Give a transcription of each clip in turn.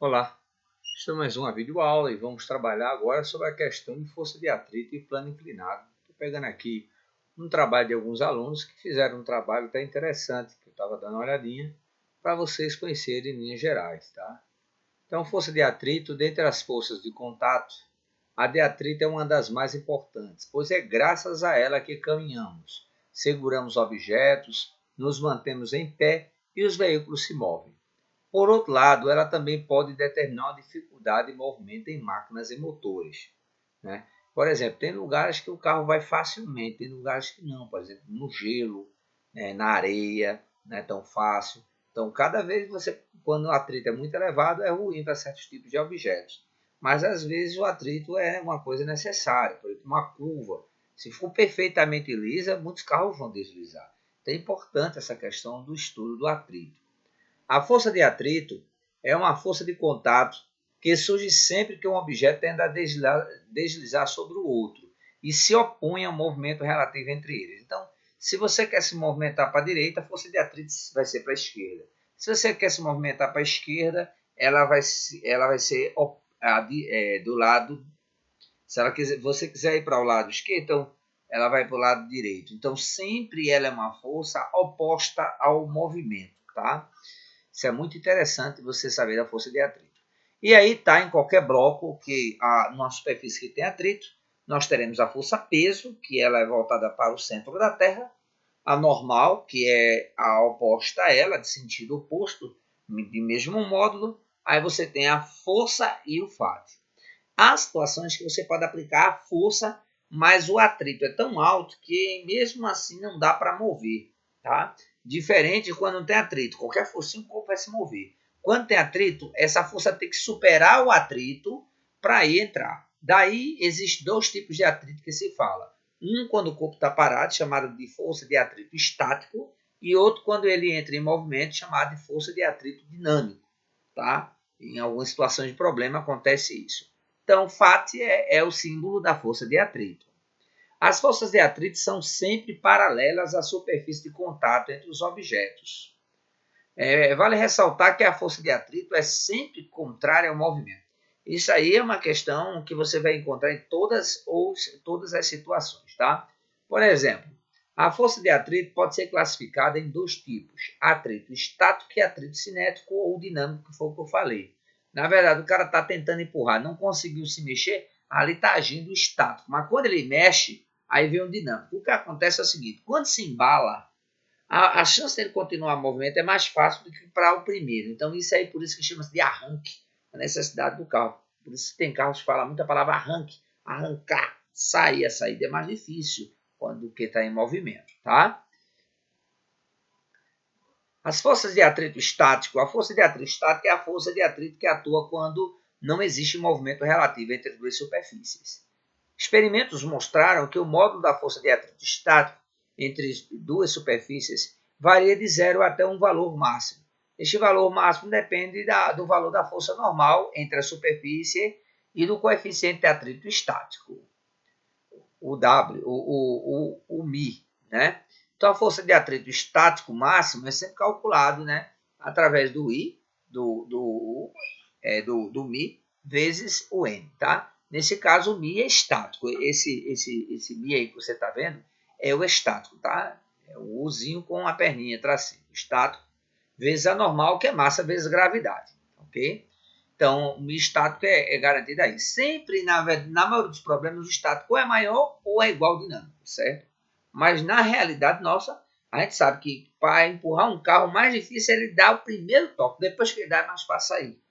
Olá, estamos em mais uma videoaula e vamos trabalhar agora sobre a questão de força de atrito e plano inclinado. Estou pegando aqui um trabalho de alguns alunos que fizeram um trabalho até interessante, que eu estava dando uma olhadinha, para vocês conhecerem em linhas gerais, tá? Então, força de atrito, dentre as forças de contato, a de atrito é uma das mais importantes, pois é graças a ela que caminhamos, seguramos objetos, nos mantemos em pé e os veículos se movem. Por outro lado, ela também pode determinar uma dificuldade de movimento em máquinas e motores, né? Por exemplo, tem lugares que o carro vai facilmente, tem lugares que não, por exemplo, no gelo, né, na areia, não é tão fácil. Então, cada vez quando o atrito é muito elevado, é ruim para certos tipos de objetos. Mas às vezes o atrito é uma coisa necessária, por exemplo, uma curva. Se for perfeitamente lisa, muitos carros vão deslizar. Então é importante essa questão do estudo do atrito. A força de atrito é uma força de contato que surge sempre que um objeto tende a deslizar sobre o outro e se opõe ao movimento relativo entre eles. Então, se você quer se movimentar para a direita, a força de atrito vai ser para a esquerda. Se você quer se movimentar para a esquerda, ela vai ser do lado. Se você quiser ir para o lado esquerdo, então ela vai para o lado direito. Então, sempre ela é uma força oposta ao movimento, tá? Isso é muito interessante você saber da força de atrito. E aí está em qualquer bloco que numa superfície que tem atrito, nós teremos a força peso, que ela é voltada para o centro da Terra, a normal, que é a oposta a ela, de sentido oposto, de mesmo módulo. Aí você tem a força e o FAT. Há situações que você pode aplicar a força, mas o atrito é tão alto que mesmo assim não dá para mover, tá? Diferente de quando não tem atrito. Qualquer forcinha o corpo vai se mover. Quando tem atrito, essa força tem que superar o atrito para ir entrar. Daí, existem dois tipos de atrito que se fala. Um quando o corpo está parado, chamado de força de atrito estático, e outro quando ele entra em movimento, chamado de força de atrito dinâmico, tá? Em algumas situações de problema acontece isso. Então, FAT é o símbolo da força de atrito. As forças de atrito são sempre paralelas à superfície de contato entre os objetos. Vale ressaltar que a força de atrito é sempre contrária ao movimento. Isso aí é uma questão que você vai encontrar em todas as situações, tá? Por exemplo, a força de atrito pode ser classificada em dois tipos: atrito estático e atrito cinético ou dinâmico, que foi o que eu falei. Na verdade, o cara está tentando empurrar, não conseguiu se mexer, ali está agindo estático. Mas quando ele mexe, aí vem o dinâmico. O que acontece é o seguinte: quando se embala, a chance dele continuar o movimento é mais fácil do que para o primeiro. Então, isso aí, por isso que chama-se de arranque, a necessidade do carro. Por isso que tem carros que falam muito a palavra arranque, arrancar, sair. A saída é mais difícil quando que está em movimento, tá? As forças de atrito estático. A força de atrito estático é a força de atrito que atua quando não existe movimento relativo entre as duas superfícies. Experimentos mostraram que o módulo da força de atrito estático entre duas superfícies varia de 0 até um valor máximo. Este valor máximo depende do valor da força normal entre a superfície e do coeficiente de atrito estático, o W, o μ, né? Então, a força de atrito estático máximo é sempre calculado, né, através do I, do μ, vezes o N, tá? Nesse caso, o μ é estático. Esse μ aí que você está vendo é o estático, tá? É o Uzinho com a perninha tracinho. Estático vezes a normal, que é massa vezes gravidade, ok? Então, o estático é garantido aí. Sempre, na maioria dos problemas, o estático é maior ou é igual ao dinâmico, certo? Mas, na realidade nossa, a gente sabe que para empurrar um carro, o mais difícil é ele dar o primeiro toque. Depois que ele dá, é mais fácil sair,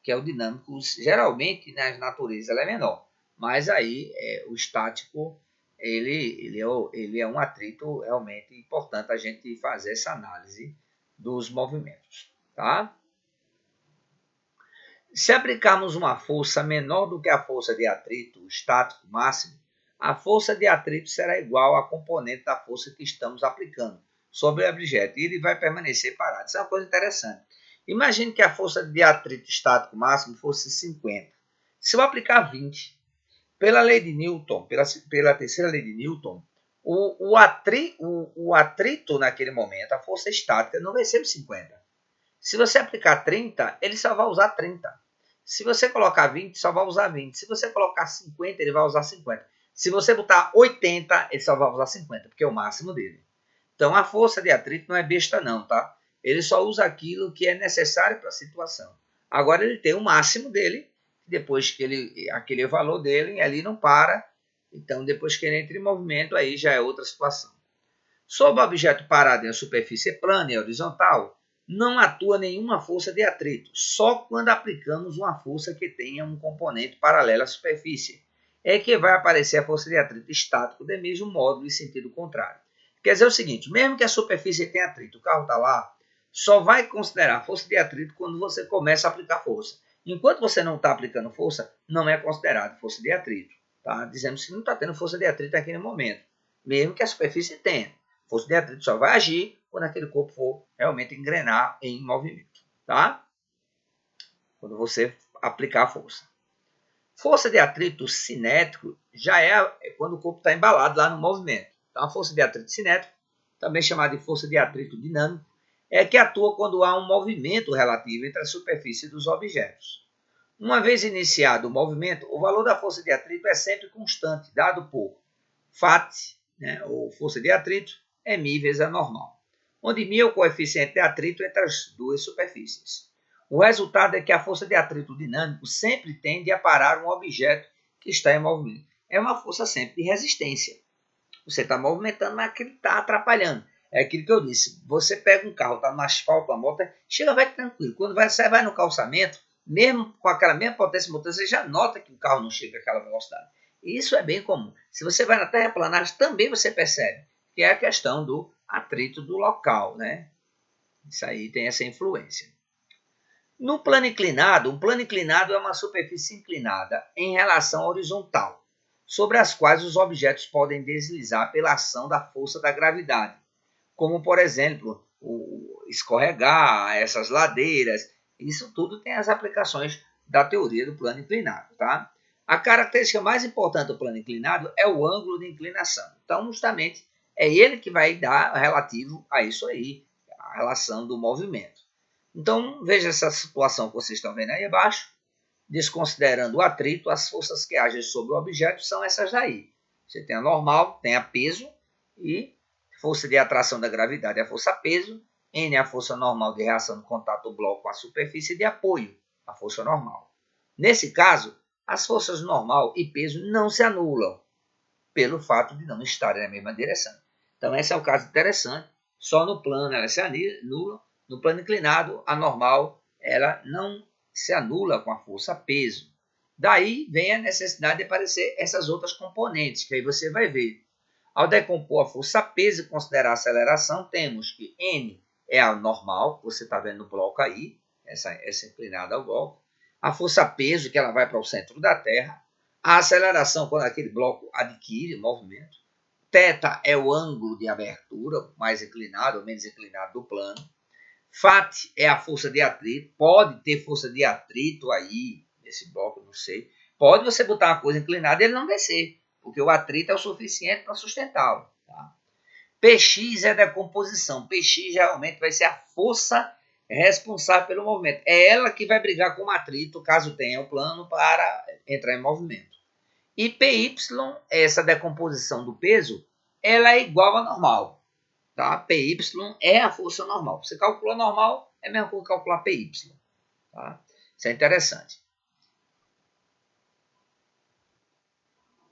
que é o dinâmico. Geralmente, nas naturezas, ela é menor. Mas aí, o estático, ele é um atrito realmente importante a gente fazer essa análise dos movimentos, tá? Se aplicarmos uma força menor do que a força de atrito estático máximo, a força de atrito será igual à componente da força que estamos aplicando sobre o objeto e ele vai permanecer parado. Isso é uma coisa interessante. Imagine que a força de atrito estático máximo fosse 50. Se eu aplicar 20, pela lei de Newton, pela terceira lei de Newton, o atrito naquele momento, a força estática, não vai ser 50. Se você aplicar 30, ele só vai usar 30. Se você colocar 20, só vai usar 20. Se você colocar 50, ele vai usar 50. Se você botar 80, ele só vai usar 50, porque é o máximo dele. Então, a força de atrito não é besta não, tá? Ele só usa aquilo que é necessário para a situação. Agora, ele tem o máximo dele, depois que aquele valor dele, ali não para. Então, depois que ele entra em movimento, aí já é outra situação. Sobre o objeto parado em uma superfície plana e horizontal, não atua nenhuma força de atrito, só quando aplicamos uma força que tenha um componente paralelo à superfície. É que vai aparecer a força de atrito estático do mesmo modo e sentido contrário. Quer dizer o seguinte, mesmo que a superfície tenha atrito, o carro está lá, só vai considerar força de atrito quando você começa a aplicar força. Enquanto você não está aplicando força, não é considerado força de atrito. Tá? Dizemos que não está tendo força de atrito naquele momento, mesmo que a superfície tenha. Força de atrito só vai agir quando aquele corpo for realmente engrenar em movimento. Tá? Quando você aplicar a força. Força de atrito cinético já é quando o corpo está embalado lá no movimento. Então, a força de atrito cinético, também chamada de força de atrito dinâmico, é que atua quando há um movimento relativo entre a superfície dos objetos. Uma vez iniciado o movimento, o valor da força de atrito é sempre constante, dado por Φ, ou força de atrito, é μ vezes a normal, onde μ é o coeficiente de atrito entre as duas superfícies. O resultado é que a força de atrito dinâmico sempre tende a parar um objeto que está em movimento. É uma força sempre de resistência. Você está movimentando, mas aquilo está atrapalhando. É aquilo que eu disse. Você pega um carro, está no asfalto, uma moto, chega, vai tranquilo. Quando você vai no calçamento, mesmo com aquela mesma potência motor, você já nota que o carro não chega àquela velocidade. E isso é bem comum. Se você vai na terraplanagem, também você percebe que é a questão do atrito do local, né? Isso aí tem essa influência. No plano inclinado, um plano inclinado é uma superfície inclinada em relação horizontal, sobre as quais os objetos podem deslizar pela ação da força da gravidade, como, por exemplo, o escorregar, essas ladeiras. Isso tudo tem as aplicações da teoria do plano inclinado. Tá? A característica mais importante do plano inclinado é o ângulo de inclinação. Então, justamente, é ele que vai dar relativo a isso aí, a relação do movimento. Então, veja essa situação que vocês estão vendo aí abaixo. Desconsiderando o atrito, as forças que agem sobre o objeto são essas daí. Você tem a normal, tem a peso, e força de atração da gravidade é a força peso, N é a força normal de reação do contato do bloco com a superfície de apoio, a força normal. Nesse caso, as forças normal e peso não se anulam, pelo fato de não estarem na mesma direção. Então, esse é um caso interessante. Só no plano elas se anulam. No plano inclinado, a normal ela não se anula com a força peso. Daí vem a necessidade de aparecer essas outras componentes, que aí você vai ver. Ao decompor a força peso e considerar a aceleração, temos que N é a normal, que você está vendo no bloco aí, essa inclinada ao bloco. A força peso, que ela vai para o centro da Terra. A aceleração, quando aquele bloco adquire movimento. Θ é o ângulo de abertura, mais inclinado ou menos inclinado do plano. Φ é a força de atrito. Pode ter força de atrito aí, nesse bloco, não sei. Pode você botar uma coisa inclinada e ele não descer, porque o atrito é o suficiente para sustentá-lo. Tá? Px é a decomposição. Px geralmente vai ser a força responsável pelo movimento. É ela que vai brigar com o atrito, caso tenha o plano, para entrar em movimento. E Py, essa decomposição do peso, ela é igual à normal. Tá? Py é a força normal. Você calcula normal, é mesmo que calcular Py. Tá? Isso é interessante.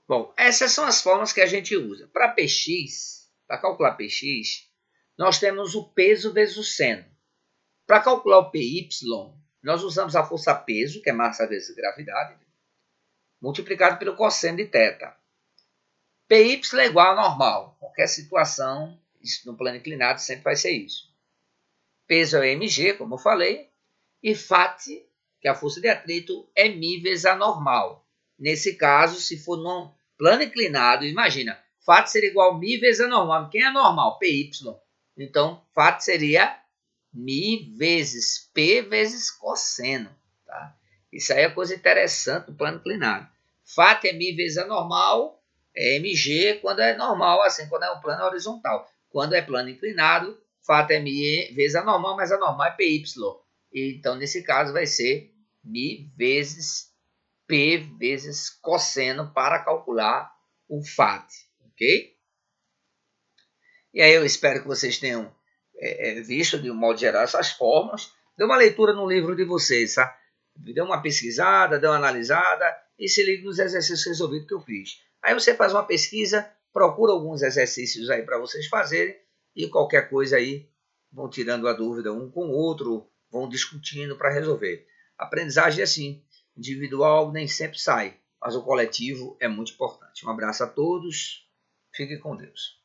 Bom, essas são as formas que a gente usa. Para Px, para calcular Px, nós temos o peso vezes o seno. Para calcular o Py, nós usamos a força peso, que é massa vezes gravidade, multiplicado pelo cosseno de θ. Py é igual a normal. Qualquer situação, no plano inclinado, sempre vai ser isso. Peso é o mg, como eu falei. E Φ, que é a força de atrito, é μ vezes a normal. Nesse caso, se for no plano inclinado, imagina, Φ seria igual a μ vezes a normal. Quem é normal? Py. Então, Φ seria μ vezes P vezes cosseno. Tá? Isso aí é coisa interessante do plano inclinado. Φ é μ vezes a normal, é mg quando é normal, assim, quando é um plano horizontal. Quando é plano inclinado, Φ é μ vezes a normal, mas a normal é Py. Então, nesse caso, vai ser Mi vezes P vezes cosseno para calcular o FAT, ok? E aí eu espero que vocês tenham visto, de um modo geral, essas fórmulas. Dê uma leitura no livro de vocês, tá? Dê uma pesquisada, dê uma analisada e se ligue nos exercícios resolvidos que eu fiz. Aí você faz uma pesquisa, procura alguns exercícios aí para vocês fazerem e qualquer coisa aí vão tirando a dúvida um com o outro, vão discutindo para resolver. A aprendizagem é assim, individual nem sempre sai, mas o coletivo é muito importante. Um abraço a todos, fiquem com Deus.